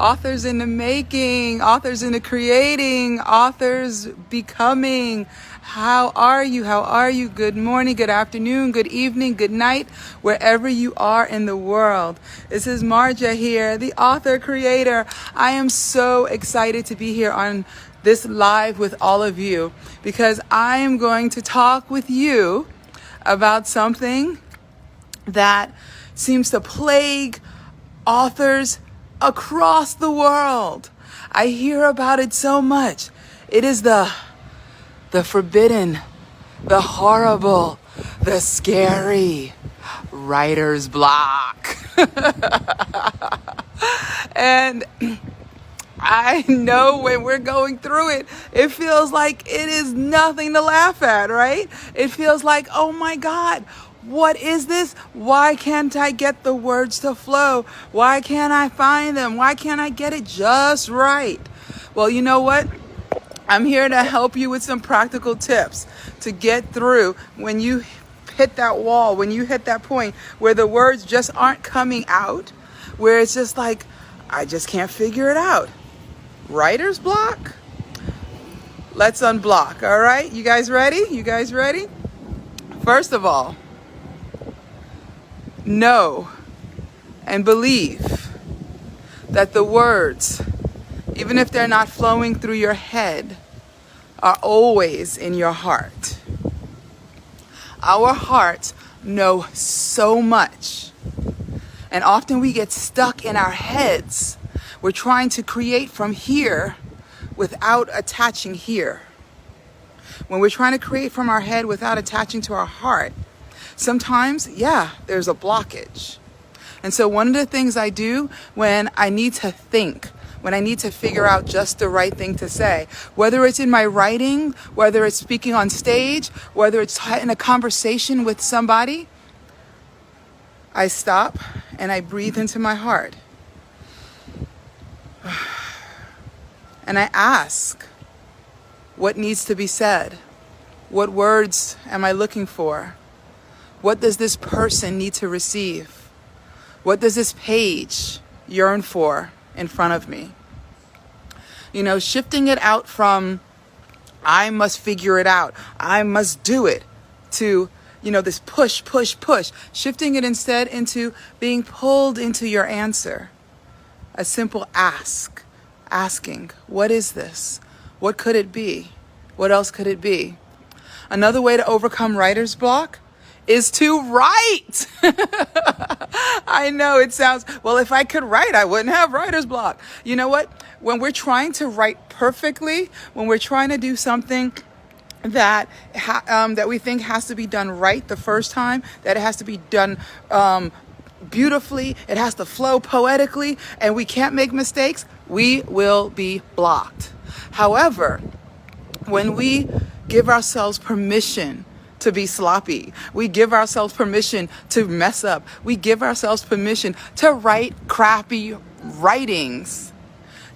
authors in the making, authors in the creating, authors becoming. How are you? How are you? Good morning, good afternoon, good evening, good night, wherever you are in the world. This is Marjah here, the author creator. I am so excited to be here on this live with all of you because I am going to talk with you about something that seems to plague authors across the world. I hear about it so much. It is the forbidden, the horrible, the scary writer's block. And I know when we're going through it, it feels like it is nothing to laugh at, right? It feels like, oh my God, what is this? Why can't I get the words to flow? Why can't I find them? Why can't I get it just right? Well, you know what? I'm here to help you with some practical tips to get through when you hit that wall, when you hit that point where the words just aren't coming out, where it's just like, I just can't figure it out. Writer's block? Let's unblock, all right? You guys ready? You guys ready? First of all, know and believe that the words, even if they're not flowing through your head, are always in your heart. Our hearts know so much. And often we get stuck in our heads. We're trying to create from here without attaching here. When we're trying to create from our head without attaching to our heart, sometimes, there's a blockage. And so one of the things I do when I need to think, when I need to figure out just the right thing to say, whether it's in my writing, whether it's speaking on stage, whether it's in a conversation with somebody, I stop and I breathe into my heart. And I ask, what needs to be said? What words am I looking for? What does this person need to receive? What does this page yearn for in front of me? You know, shifting it out from, I must figure it out, I must do it, to, this push, push, push. Shifting it instead into being pulled into your answer. A simple ask. Asking, what is this? What could it be? What else could it be? Another way to overcome writer's block is to write. I know it sounds, well, if I could write, I wouldn't have writer's block. You know what? When we're trying to write perfectly, when we're trying to do something that that we think has to be done right the first time, that it has to be done beautifully, it has to flow poetically, and we can't make mistakes, we will be blocked. However, when we give ourselves permission to be sloppy, we give ourselves permission to mess up, we give ourselves permission to write crappy writings.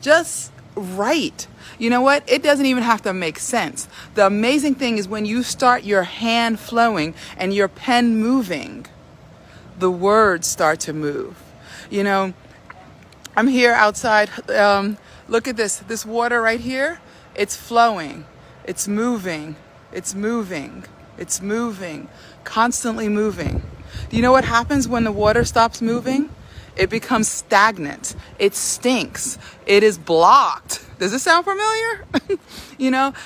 Just write. You know what? It doesn't even have to make sense. The amazing thing is when you start your hand flowing and your pen moving, the words start to move. You know, I'm here outside. Look at this water right here. It's flowing. It's moving. It's moving. It's moving. Constantly moving. Do you know what happens when the water stops moving? It becomes stagnant. It stinks. It is blocked. Does it sound familiar?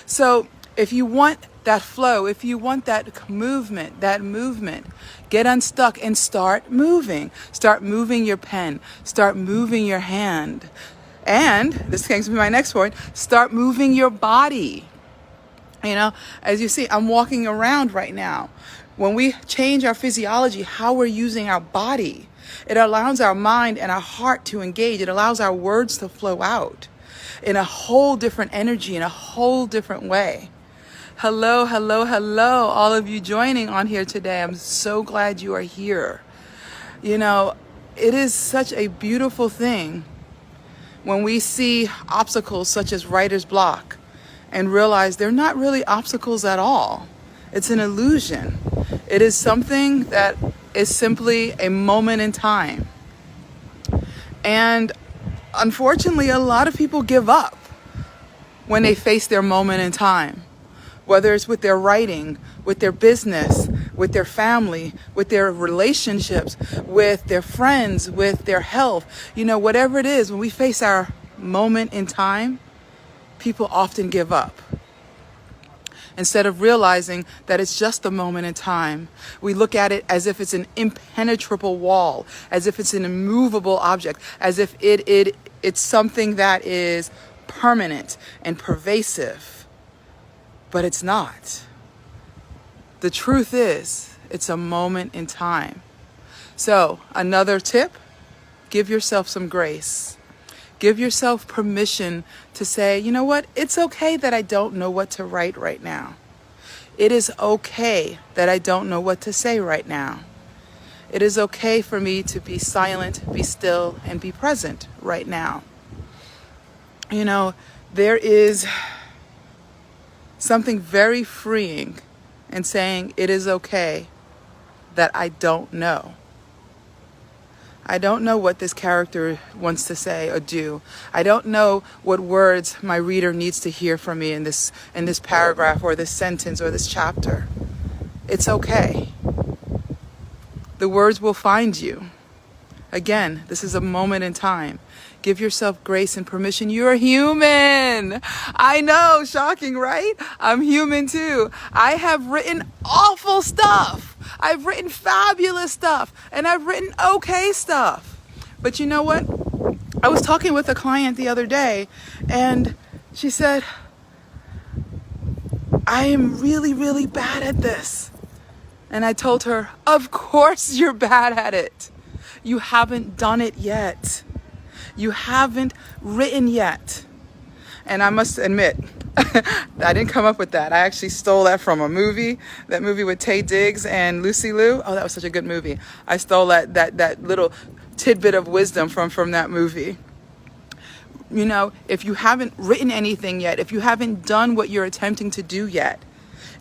So if you want that flow, if you want that movement, get unstuck and start moving. Start moving your pen. Start moving your hand. And this comes to my next point, start moving your body. As you see, I'm walking around right now. When we change our physiology, how we're using our body, it allows our mind and our heart to engage. It allows our words to flow out in a whole different energy, in a whole different way. Hello, hello, hello, all of you joining on here today. I'm so glad you are here. It is such a beautiful thing when we see obstacles such as writer's block and realize they're not really obstacles at all. It's an illusion. It is something that is simply a moment in time. And unfortunately, a lot of people give up when they face their moment in time, whether it's with their writing, with their business, with their family, with their relationships, with their friends, with their health, whatever it is. When we face our moment in time, people often give up. Instead of realizing that it's just a moment in time, we look at it as if it's an impenetrable wall, as if it's an immovable object, as if it's something that is permanent and pervasive. But it's not. The truth is, it's a moment in time. So, another tip, give yourself some grace. Give yourself permission to say, you know what? It's okay that I don't know what to write right now. It is okay that I don't know what to say right now. It is okay for me to be silent, be still, and be present right now. There is something very freeing in saying it is okay that I don't know. I don't know what this character wants to say or do. I don't know what words my reader needs to hear from me in this paragraph or this sentence or this chapter. It's okay. The words will find you. Again, this is a moment in time. Give yourself grace and permission. You're human. I know, shocking, right? I'm human too. I have written awful stuff. I've written fabulous stuff. And I've written okay stuff. But you know what? I was talking with a client the other day, and she said, I am really, really bad at this. And I told her, of course you're bad at it. You haven't done it yet. You haven't written yet. And I must admit, I didn't come up with that. I actually stole that from a movie. That movie with Taye Diggs and Lucy Liu. Oh, that was such a good movie. I stole that little tidbit of wisdom from that movie. If you haven't written anything yet, if you haven't done what you're attempting to do yet,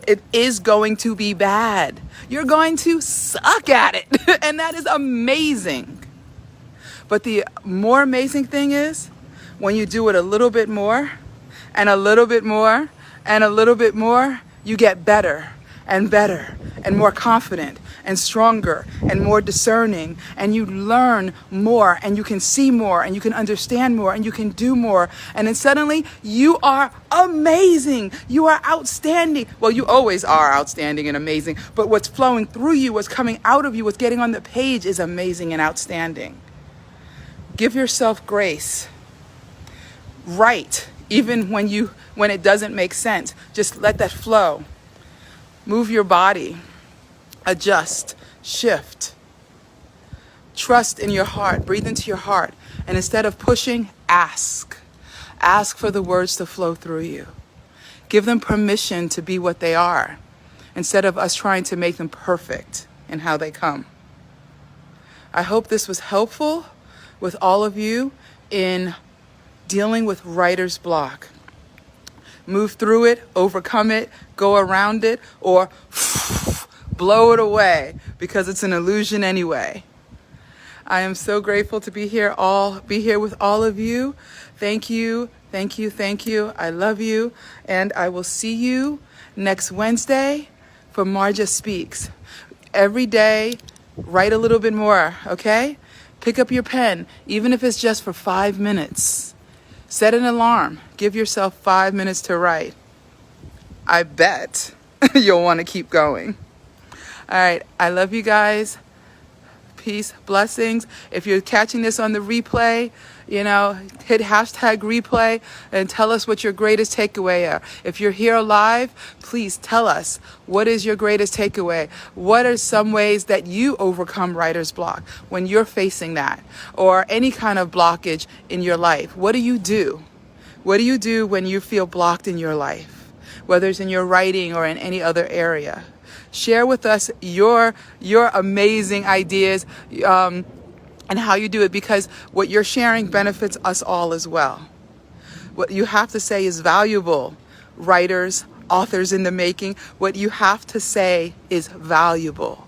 it is going to be bad. You're going to suck at it. And that is amazing. But the more amazing thing is when you do it a little bit more and a little bit more and a little bit more, you get better and better and more confident and stronger and more discerning, and you learn more and you can see more and you can understand more and you can do more. And then suddenly you are amazing. You are outstanding. Well, you always are outstanding and amazing, but what's flowing through you, what's coming out of you, what's getting on the page is amazing and outstanding. Give yourself grace. Write, even when it doesn't make sense. Just let that flow. Move your body. Adjust. Shift. Trust in your heart. Breathe into your heart. And instead of pushing, ask. Ask for the words to flow through you. Give them permission to be what they are, instead of us trying to make them perfect in how they come. I hope this was helpful with all of you in dealing with writer's block. Move through it, overcome it, go around it, or blow it away, because it's an illusion anyway. I am so grateful to be here with all of you. Thank you, thank you, thank you. I love you, and I will see you next Wednesday for Marjah Speaks. Every day, write a little bit more, okay? Pick up your pen, even if it's just for 5 minutes. Set an alarm. Give yourself 5 minutes to write. I bet you'll want to keep going. All right. I love you guys. Peace, blessings. If you're catching this on the replay, hit hashtag replay and tell us what your greatest takeaway are. If you're here live, please tell us, what is your greatest takeaway? What are some ways that you overcome writer's block when you're facing that, or any kind of blockage in your life? What do you do? What do you do when you feel blocked in your life, whether it's in your writing or in any other area? Share with us your amazing ideas and how you do it, because what you're sharing benefits us all as well. What you have to say is valuable. Writers, authors in the making, what you have to say is valuable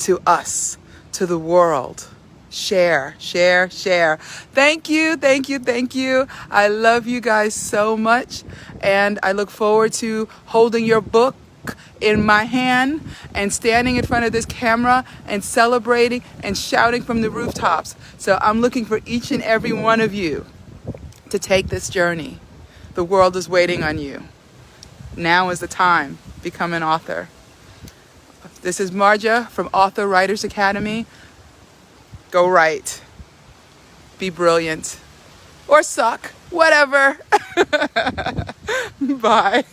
to us, to the world. Share, share, share. Thank you, thank you, thank you. I love you guys so much. And I look forward to holding your book in my hand and standing in front of this camera and celebrating and shouting from the rooftops. So I'm looking for each and every one of you to take this journey. The world is waiting on you. Now is the time. Become an author. This is Marjah from Author Writers Academy. Go write. Be brilliant. Or suck. Whatever. Bye.